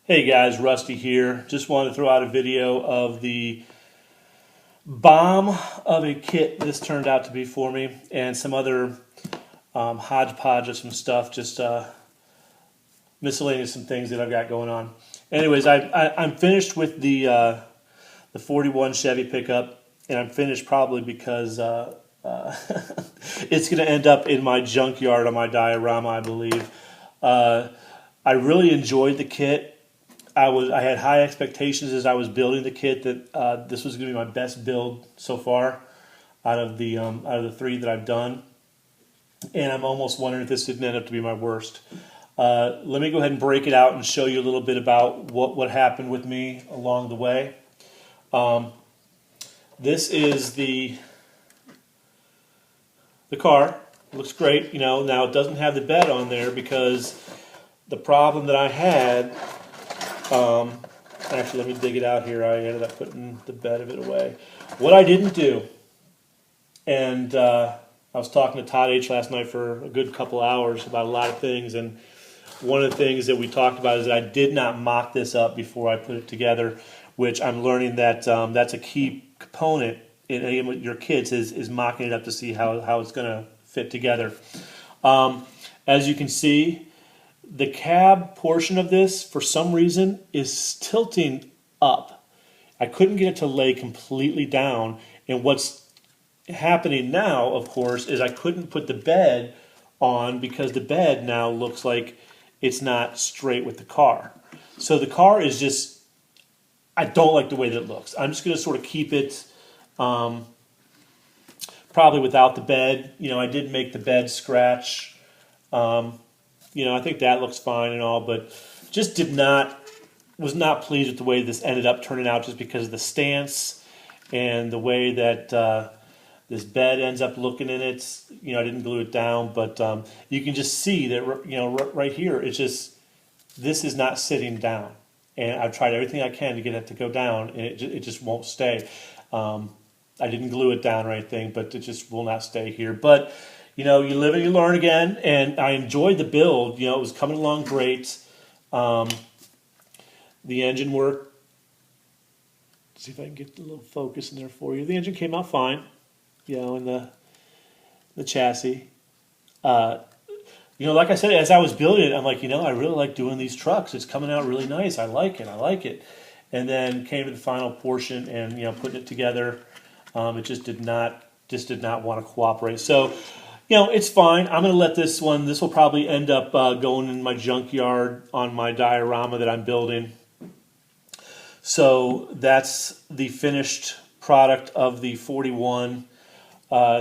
Hey guys, Rusty here. Just wanted to throw out a video of the bomb of a kit this turned out to be for me, and some other hodgepodge of some stuff, just miscellaneous some things that I've got going on. Anyways, I'm finished with the 41 Chevy pickup, and I'm finished probably because it's going to end up in my junkyard on my diorama, I believe. I really enjoyed the kit. I had high expectations as I was building the kit that this was going to be my best build so far out of the three that I've done, and I'm almost wondering if this didn't end up to be my worst. Let me go ahead and break it out and show you a little bit about what happened with me along the way. This is the car. It looks great, you know. Now it doesn't have the bed on there because the problem that I had. Actually, let me dig it out here. I ended up putting the bed of it away. What I didn't do, and I was talking to Todd H. last night for a good couple hours about a lot of things, and one of the things that we talked about is that I did not mock this up before I put it together, which I'm learning that that's a key component in any of your kits is mocking it up to see how it's going to fit together. As you can see, the cab portion of this, for some reason, is tilting up. I couldn't get it to lay completely down. And what's happening now, of course, is I couldn't put the bed on because the bed now looks like it's not straight with the car. So the car is just, I don't like the way that it looks. I'm just going to sort of keep it probably without the bed. You know, I did make the bed scratch. You know, I think that looks fine and all, but just was not pleased with the way this ended up turning out just because of the stance and the way that this bed ends up looking in it. You know, I didn't glue it down, but you can just see that, you know, right here, it's just, this is not sitting down. And I've tried everything I can to get it to go down, and it just won't stay. I didn't glue it down or anything, but it just will not stay here. But you know, you live and you learn again, and I enjoyed the build. You know, it was coming along great. The engine work. See if I can get a little focus in there for you. The engine came out fine, you know, in the chassis. You know, like I said, as I was building it, I'm like, you know, I really like doing these trucks. It's coming out really nice. I like it. And then came to the final portion, and you know, putting it together, it just did not want to cooperate. So. You know, it's fine. I'm going to let this will probably end up going in my junkyard on my diorama that I'm building. So that's the finished product of the 41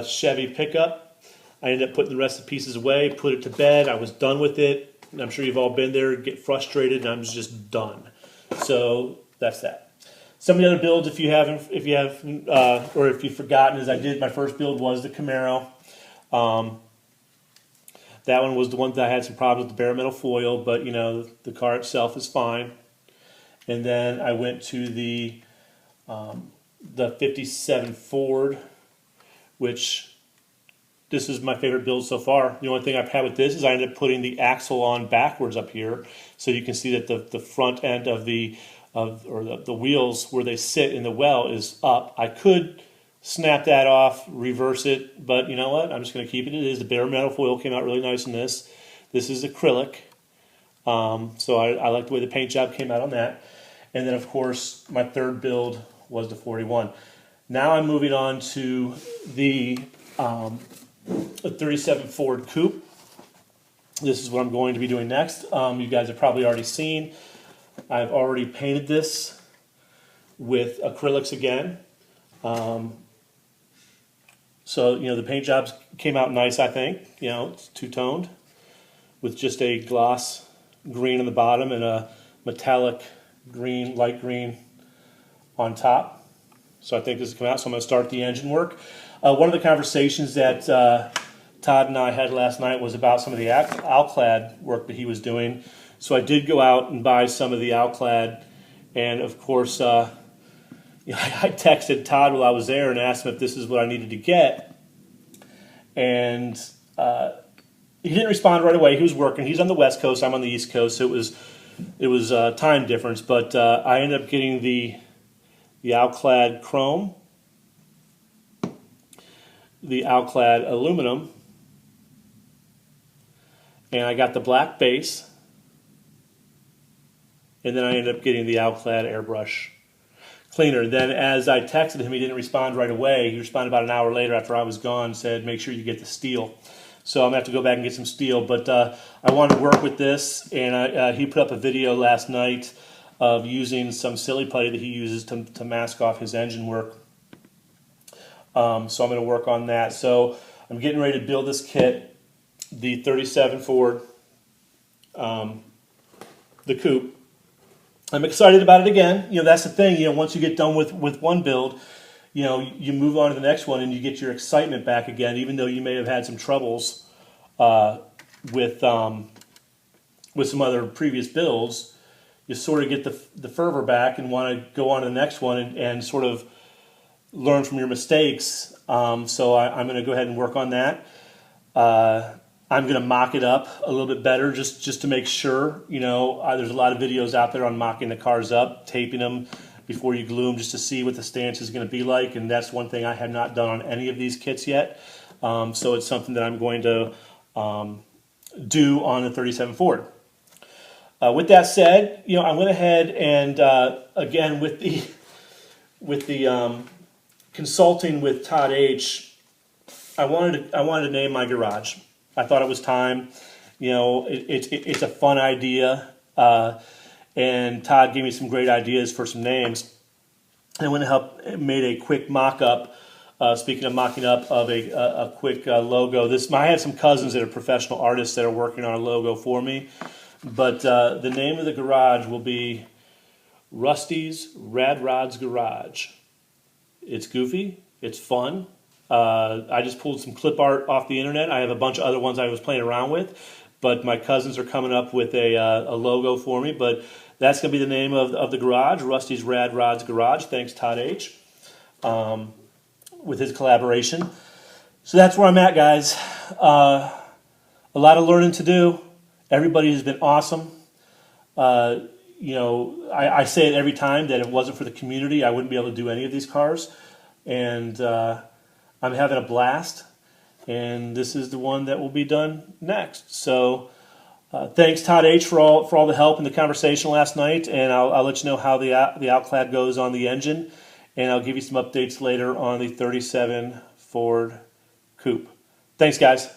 Chevy pickup. I ended up putting the rest of the pieces away, put it to bed. I was done with it. I'm sure you've all been there, get frustrated, and I'm just done. So that's that. Some of the other builds, if you haven't, or if you've forgotten, as I did, my first build was the Camaro. That one was the one that I had some problems with the bare metal foil, but you know, the car itself is fine. And then I went to the 57 Ford, which this is my favorite build so far. The only thing I've had with this is I ended up putting the axle on backwards up here, so you can see that the front end of the wheels where they sit in the well is up. I could snap that off, reverse it, but you know what? I'm just going to keep it as it is. The bare metal foil came out really nice in this. This is acrylic, so I like the way the paint job came out on that. And then, of course, my third build was the 41. Now I'm moving on to the 37 Ford Coupe. This is what I'm going to be doing next. You guys have probably already seen. I've already painted this with acrylics again. So, you know, the paint jobs came out nice, I think. You know, it's two-toned with just a gloss green on the bottom and a metallic green, light green on top. So I think this is coming out. So I'm going to start the engine work. One of the conversations that Todd and I had last night was about some of the Alclad work that he was doing. So I did go out and buy some of the Alclad, and of course, I texted Todd while I was there and asked him if this is what I needed to get, and he didn't respond right away. He was working. He's on the West Coast. I'm on the East Coast, so it was time difference. But I ended up getting the Alclad Chrome, the Alclad Aluminum, and I got the black base, and then I ended up getting the Alclad Airbrush cleaner. Then as I texted him, he didn't respond right away. He responded about an hour later after I was gone, said, make sure you get the steel. So I'm going to have to go back and get some steel. But I wanted to work with this, and he put up a video last night of using some silly putty that he uses to mask off his engine work. So I'm going to work on that. So I'm getting ready to build this kit, the 37 Ford, the coupe. I'm excited about it again. You know, that's the thing. You know, once you get done with one build, you know, you move on to the next one and you get your excitement back again, even though you may have had some troubles with some other previous builds. You sort of get the fervor back and want to go on to the next one and sort of learn from your mistakes. So I'm going to go ahead and work on that. I'm going to mock it up a little bit better just to make sure. You know, there's a lot of videos out there on mocking the cars up, taping them before you glue them just to see what the stance is going to be like, and that's one thing I have not done on any of these kits yet. So it's something that I'm going to do on the 37 Ford. With that said, you know, I went ahead and again with the consulting with Todd H, I wanted to name my garage. I thought it was time. You know, it's a fun idea, and Todd gave me some great ideas for some names. And I went and made a quick mock-up. Speaking of mocking up, of a quick logo. I have some cousins that are professional artists that are working on a logo for me. But the name of the garage will be Rusty's Rad Rods Garage. It's goofy. It's fun. I just pulled some clip art off the internet. I have a bunch of other ones I was playing around with, but my cousins are coming up with a logo for me. But that's going to be the name of the garage, Rusty's Rad Rods Garage. Thanks, Todd H, with his collaboration. So that's where I'm at, guys. A lot of learning to do. Everybody has been awesome. You know, I say it every time that if it wasn't for the community, I wouldn't be able to do any of these cars. And I'm having a blast, and this is the one that will be done next. So thanks, Todd H, for all the help in the conversation last night, and I'll let you know how the Alclad goes on the engine, and I'll give you some updates later on the 37 Ford Coupe. Thanks, guys.